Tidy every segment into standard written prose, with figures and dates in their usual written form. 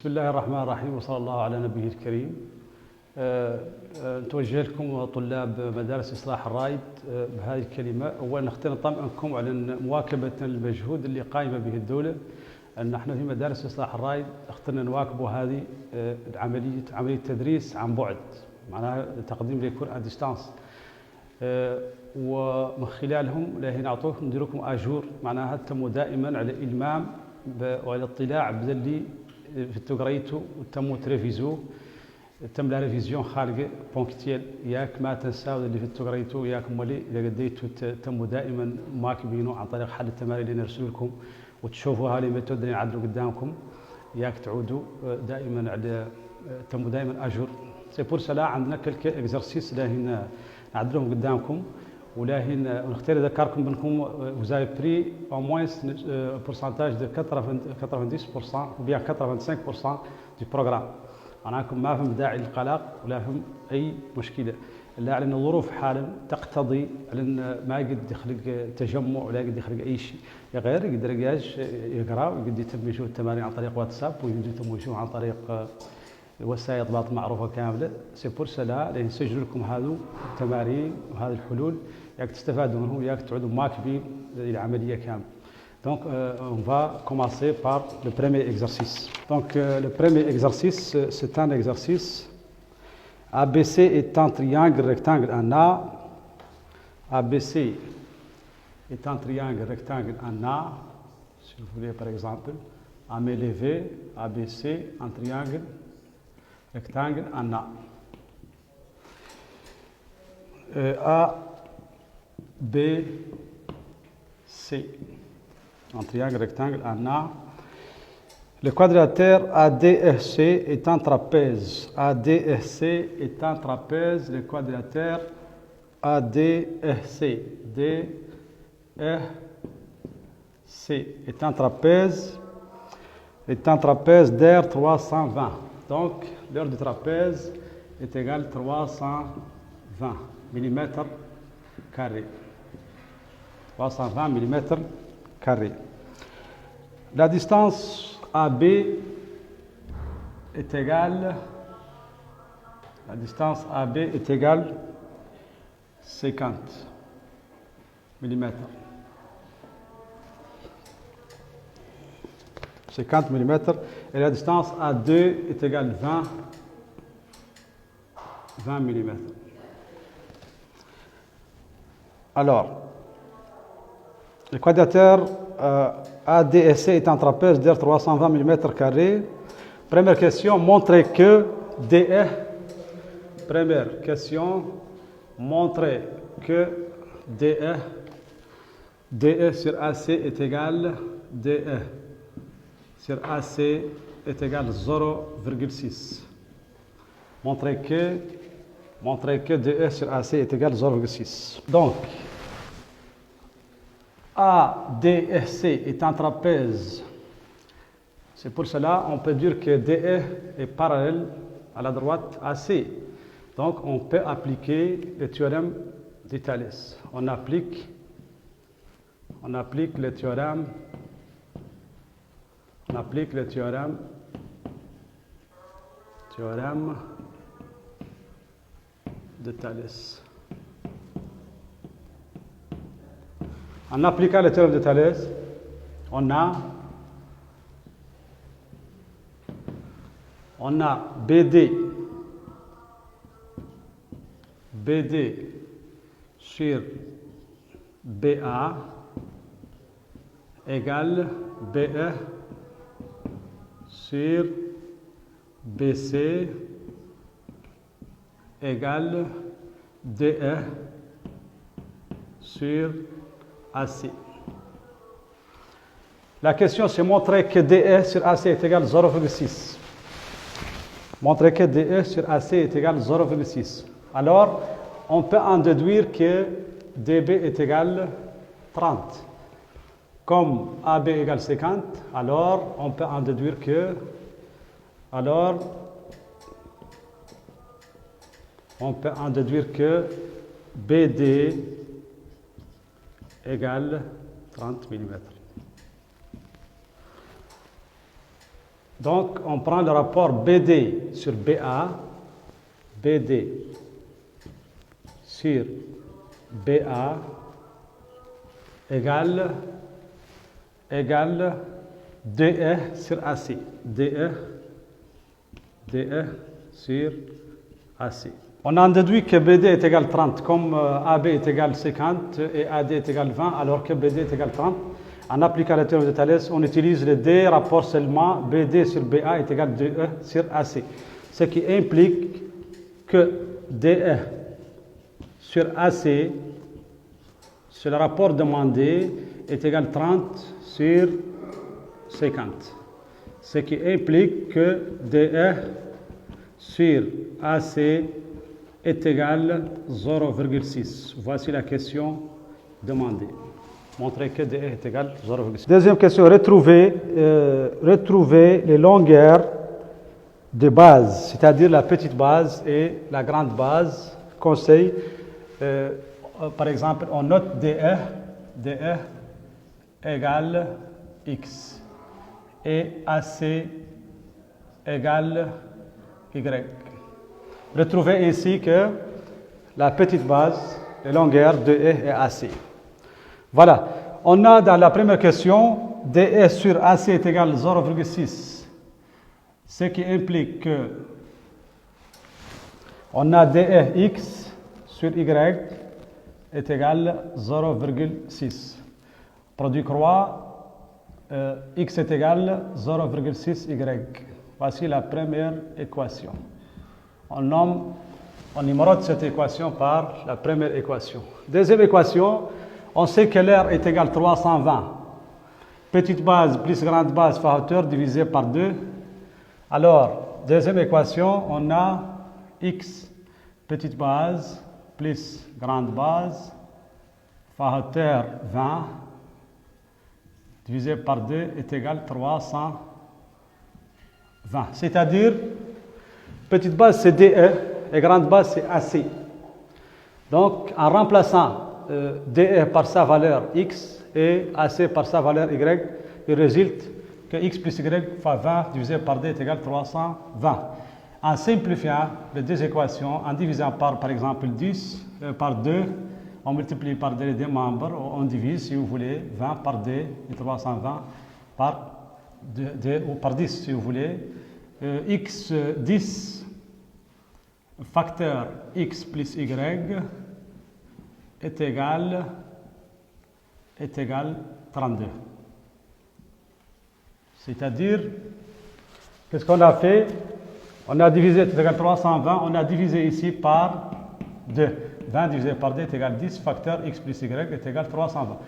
بسم الله الرحمن الرحيم وصلى الله على نبيه الكريم. نتوجه لكم طلاب مدارس إصلاح الرايد بهذه الكلمة. أولا نختار نطمئنكم على مواكبة المجهود اللي قائمة به الدولة. نحن في مدارس إصلاح الرايد اخترنا نواكبوا هذه عملية تدريس عن بعد، معناها تقديم لكور ا ديستانس، ومن خلالهم لاهي نعطوكم ندير لكم اجور، معناها تموا دائما على الالمام وعلى الاطلاع باللي في تقريتو وتموا تريفيزو، تم لا ريفيزيون خارجه بونكتيل، ياك ما تنساو اللي في تقريتو، ياك مولي اذا قديتوا تموا دائما مواكبينه عن طريق حل التمارين اللي نرسل لكم وتشوفوا هذه الميثود اللي نعدلوا قدامكم، ياك تعودوا دائما على تموا دائما اجور. سي بور سلا عندنا كلك اكزرسيس لاهين نعدلهم قدامكم، ولاهين نختار نذكركم بانكم vous avez pris au moins un pourcentage de 90% ou bien 85% du programme. معناكم ما فهم داعي للقلق ولا فهم اي مشكله، لا على ان الظروف حالا تقتضي على ان ما قد يخلق تجمع ولا قد يخلق اي شيء، غير يقدر يقرا ويقدر يتم يشوف التمارين عن طريق واتساب ويقدر يتم يشوف عن طريق وسائل اضباط معروفه كامله. سي بور سلا اللي نسجل لكم هذو التمارين وهذه الحلول، ياك تستفادوا منهم وياك تعودوا مواكبين العمليه كامله. Donc on va commencer par le premier exercice. Donc le premier exercice, c'est un exercice ABC est un triangle rectangle en A. ABC est un triangle rectangle en A. Si vous voulez par exemple, à main levée, ABC, un triangle rectangle en A. A, B, C. Un triangle rectangle en A. Le quadrilatère ADFC est un trapèze. ADFC est un trapèze. Le quadrilatère ADFC est un trapèze. Est un trapèze d'air 320. Donc, l'aire du trapèze est égale à 320 mm carré. 320 mm carré. La distance AB est égale, la distance AB est égale 50 mm. 50 mm et la distance A2 est égale 20 mm. Alors, le quadrilatère ADFC est un trapèze d'air 320 mm carré. Première question, montrez que DE. Première question, montrez que DE sur AC est égal DE sur AC est égal 0,6. Montrez que DE sur AC est égal 0,6. Donc, ADFC est un trapèze. C'est pour cela qu'on peut dire que DE est parallèle à la droite AC. Donc on peut appliquer le théorème de Thalès. On applique le théorème de Thalès. En appliquant le théorème de Thalès, on a BD sur BA égale BE sur BC égale DE sur AC. La question, c'est montrer que DE sur AC est égal à 0,6. Montrer que DE sur AC est égal à 0,6. Alors, on peut en déduire que DB est égal à 30. Comme AB égale 50, alors on peut en déduire que BD égale 30 mm. Donc, on prend le rapport BD sur BA, BD sur BA égale DE sur AC. DE sur AC. On en déduit que BD est égal 30, comme AB est égal 50 et AD est égal 20, alors que BD est égal 30. En appliquant la théorème de Thalès, on utilise le D rapport seulement, BD sur BA est égal DE sur AC. Ce qui implique que DE sur AC, sur le rapport demandé, est égal 30 sur 50. Ce qui implique que DE sur AC est égal 0,6. Voici la question demandée. Montrer que DE est égal 0,6. Deuxième question, retrouver les longueurs de base, c'est-à-dire la petite base et la grande base. Conseil, par exemple, on note DE égale X et AC égale Y. Retrouvez ainsi que la petite base, les longueurs DE et AC. Voilà, on a dans la première question, DE sur AC est égal 0,6, ce qui implique que on a DE X sur Y est égal 0,6. Produit croix, X est égal 0,6Y. Voici la première équation. On numérose cette équation par la première équation. Deuxième équation, on sait que l'air est égal 320. Petite base plus grande base fois hauteur divisé par 2. Alors, deuxième équation, on a X petite base plus grande base fois hauteur 20 divisé par 2 est égal 320. C'est-à-dire, petite base c'est DE et grande base c'est AC. Donc, en remplaçant DE par sa valeur X et AC par sa valeur Y, il résulte que X plus Y fois 20 divisé par 2 est égal 320. En simplifiant les deux équations, en divisant par exemple 10 par 2, on multiplie par 2 les deux membres, on divise si vous voulez 20 par 2 et 320 par 2 ou par 10 si vous voulez. X 10 facteur X plus Y est égal 32. C'est-à-dire, qu'est-ce qu'on a fait? On a divisé est égal 320, on a divisé ici par 2. 20 divisé par 2 est égal 10, facteur X plus Y est égal 320.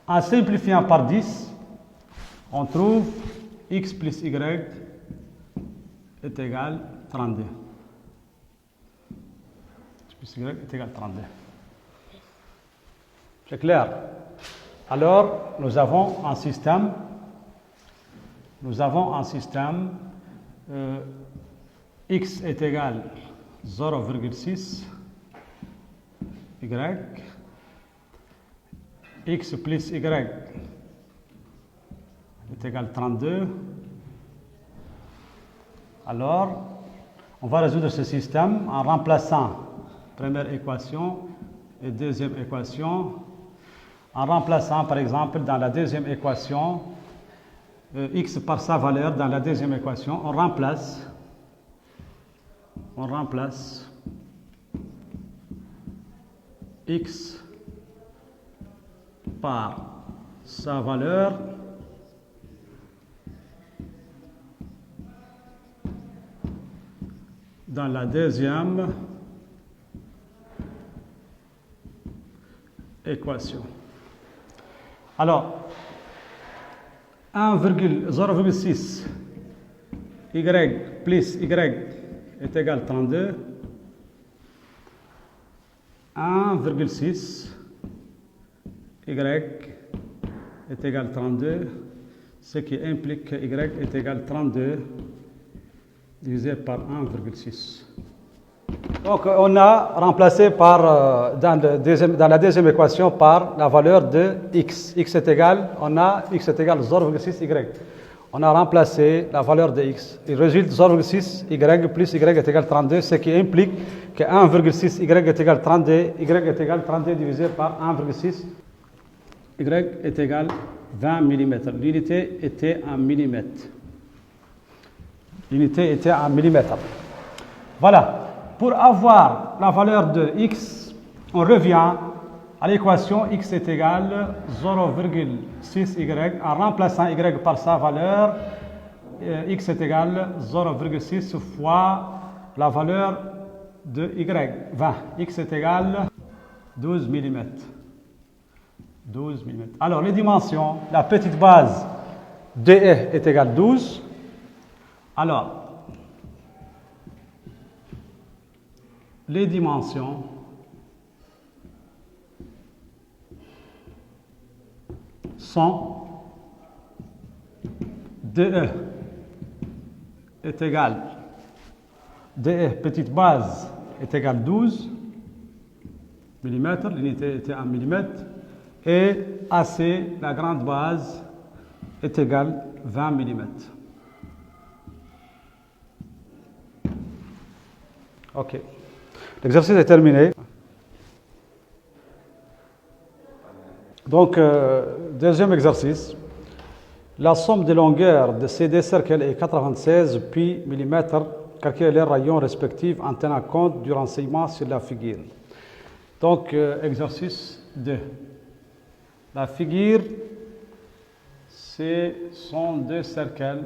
En simplifiant par 10, on trouve X plus Y est égal 32. X plus Y est égal 32. C'est clair? Alors, nous avons un système X est égal 0,6 Y, X plus Y est égal 32. Alors, on va résoudre ce système en remplaçant première équation et deuxième équation. En remplaçant, par exemple, dans la deuxième équation, X par sa valeur, dans la deuxième équation, on remplace X par sa valeur dans la deuxième équation. Alors, 0,6 Y plus Y est égal 32. 1,6 Y est égal 32, ce qui implique que Y est égal 32 divisé par 1,6. Donc, on a remplacé dans la deuxième équation par la valeur de X. X est égal 0,6 Y. On a remplacé la valeur de x. Il résulte 0,6 y plus y est égal à 32, ce qui implique que 1,6 y est égal à 32, y est égal à 32 divisé par 1,6, y est égal à 20 mm. L'unité était en millimètres. L'unité était en millimètres. Voilà. Pour avoir la valeur de x, on revient à l'équation x est égal à 0,6y en remplaçant y par sa valeur. X est égal à 0,6 fois la valeur de y, 20. X est égal à 12 mm. 12 mm. Alors, les dimensions, la petite base DE est égale à 12. Alors, les dimensions sont DE est égal, DE petite base est égal à 12 mm, l'unité était en millimètres, et AC, la grande base, est égale à 20 mm. OK. L'exercice est terminé. Donc, deuxième exercice. La somme des longueurs de ces deux cercles est 96 pi mm. Calculez les rayons respectifs en tenant compte du renseignement sur la figure. Donc, exercice 2. La figure, ce sont deux cercles.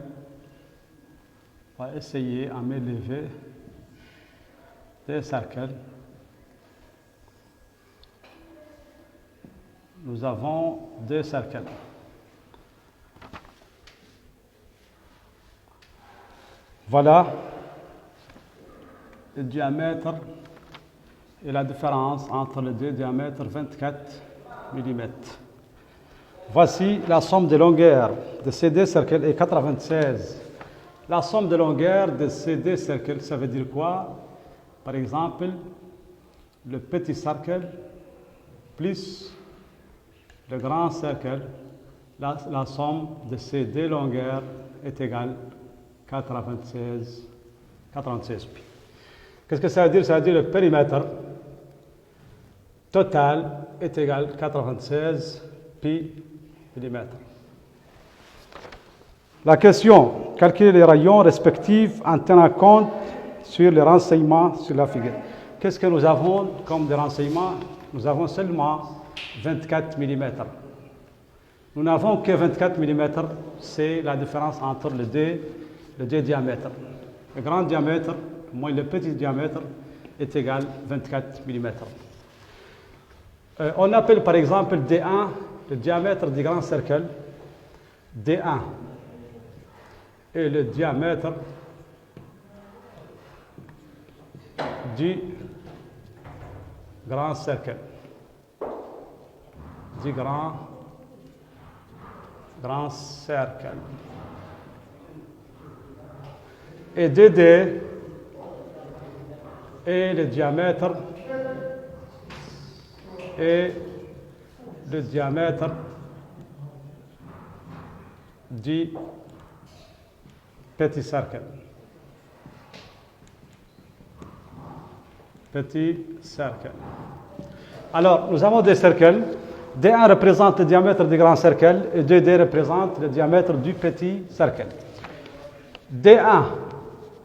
On va essayer à m'élever. Deux cercles. Nous avons deux cercles. Voilà le diamètre et la différence entre les deux diamètres, 24 mm. Voici la somme des longueurs de ces deux cercles est 96. La somme de longueur de ces deux cercles, ça veut dire quoi? Par exemple, le petit cercle plus le grand cercle, la somme de ces deux longueurs est égale à 96 pi. Qu'est-ce que ça veut dire? Ça veut dire que le périmètre total est égal à 96 pi millimètres. La question, calculer les rayons respectifs en tenant compte sur les renseignements sur la figure. Qu'est-ce que nous avons comme des renseignements? Nous avons seulement 24 mm. Nous n'avons que 24 mm, c'est la différence entre les deux diamètres. Le grand diamètre moins le petit diamètre est égal à 24 mm. On appelle par exemple D1 le diamètre du grand cercle, D1 et le diamètre du grand cercle. Du grand cercle. Et DD est le diamètre du petit cercle. Petit cercle. Alors, nous avons des cercles. D1 représente le diamètre du grand cercle et 2D représente le diamètre du petit cercle. D1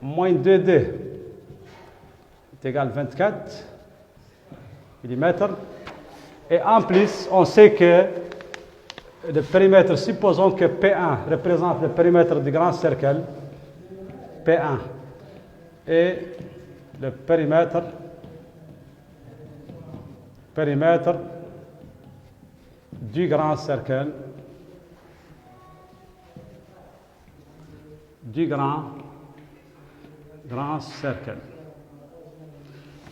moins 2D est égal à 24 mm. Et en plus, on sait que le périmètre, supposons que P1 représente le périmètre du grand cercle, P1, et le périmètre du grand cercle,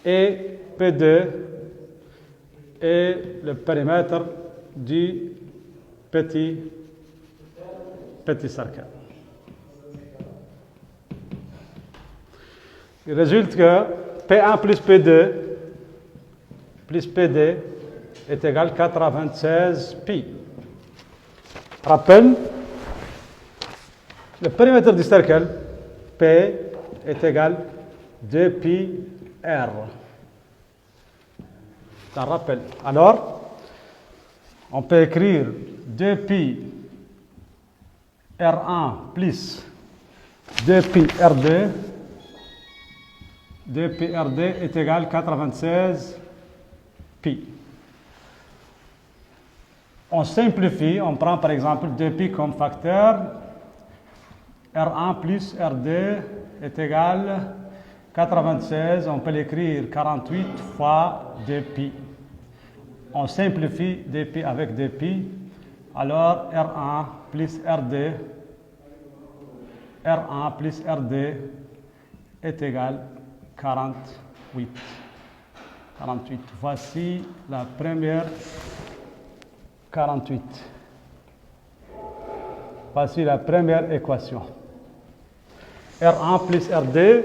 et P2 est le périmètre du petit cercle. Il résulte que P1 plus P2 plus PD est égal à 96 pi. Rappel, Le périmètre du cercle P est égal 2pi R. C'est un rappel. Alors, on peut écrire 2pi R1 plus 2pi R2. 2pi R2 est égal à 96 pi. On simplifie, on prend par exemple 2pi comme facteur. R1 plus R2 est égal à 96, on peut l'écrire 48 fois 2pi. On simplifie 2pi avec 2pi. Alors R1 plus R2, R1 plus R2 est égal à 48. 48. Voici la première 48. Voici la première équation. R1 plus R2,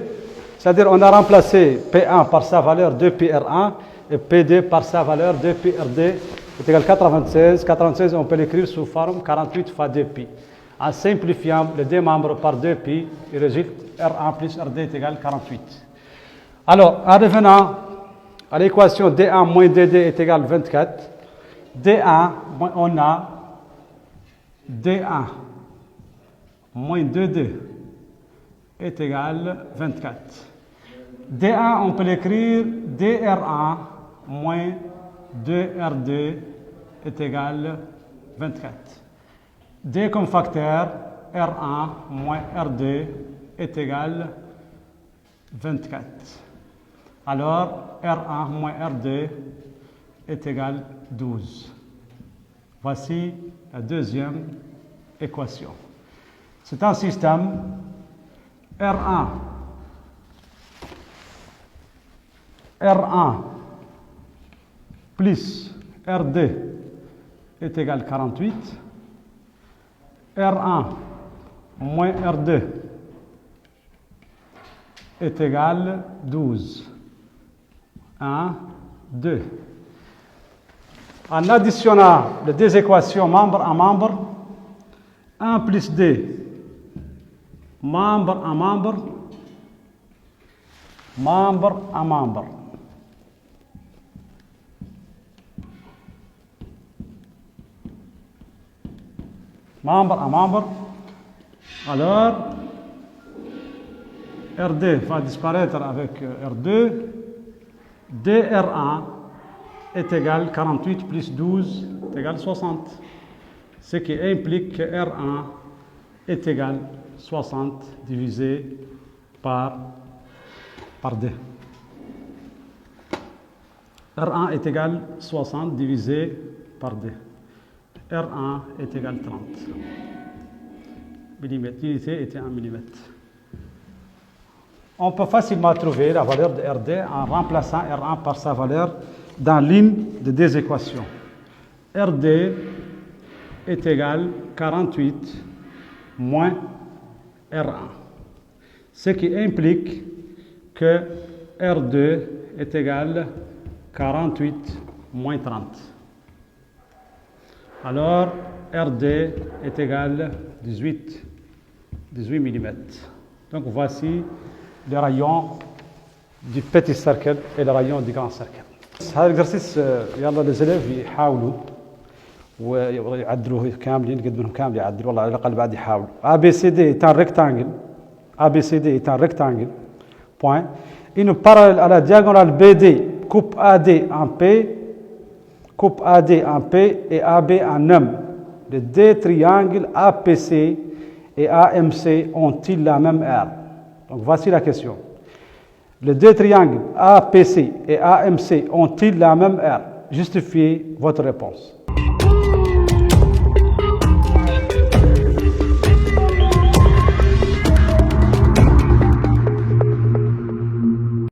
c'est-à-dire on a remplacé P1 par sa valeur 2pi R1 et P2 par sa valeur 2pi R2 est égal à 96. 96, on peut l'écrire sous forme 48 fois 2pi. En simplifiant les deux membres par 2pi, il résulte R1 plus R2 est égal à 48. Alors, en revenant à l'équation D1 moins D2 est égal à 24, D1, on a D1 moins D2 est égal à 24. D1, on peut l'écrire DR1 moins 2R2 est égal à 24. D comme facteur, R1 moins R2 est égal à 24. Alors, R1 moins R2 est égal à 12. Voici la deuxième équation. C'est un système R1 plus R2 est égal à 48. R1 moins R2 est égal à 12. 1, 2. En additionnant les deux équations membre à membre, 1 plus 2, membre à membre, membre à membre. Membre à membre. Alors, R2 va disparaître avec R2. DR1 est égal à 48 plus 12 est égal à 60. Ce qui implique que R1 est égal à 60 divisé par 2. R1 est égal à 60 divisé par 2. R1 est égal à 30 mm. L'unité était 1 mm. On peut facilement trouver la valeur de R2 en remplaçant R1 par sa valeur dans l'une des deux équations. R2 est égal à 48 moins R1. Ce qui implique que R2 est égal à 48 moins 30. Alors, R2 est égal à 18 mm. Donc, voici les rayons du petit cercle et les rayons du grand cercle. هذا الإكسرسيس يلا الزلف يحاولوا ويعدلوه كاملين قد منهم كامل يعدلوا والله على الأقل بعد يحاولوا. ABCD est un rectangle. ABCD est un rectangle. Point. Une parallèle à la diagonale BD coupe AD en P, coupe AD en P et AB en M. Les deux triangles APC et AMC ont-ils la même aire? Donc voici la question. Les deux triangles APC et AMC ont-ils la même aire? Justifiez votre réponse.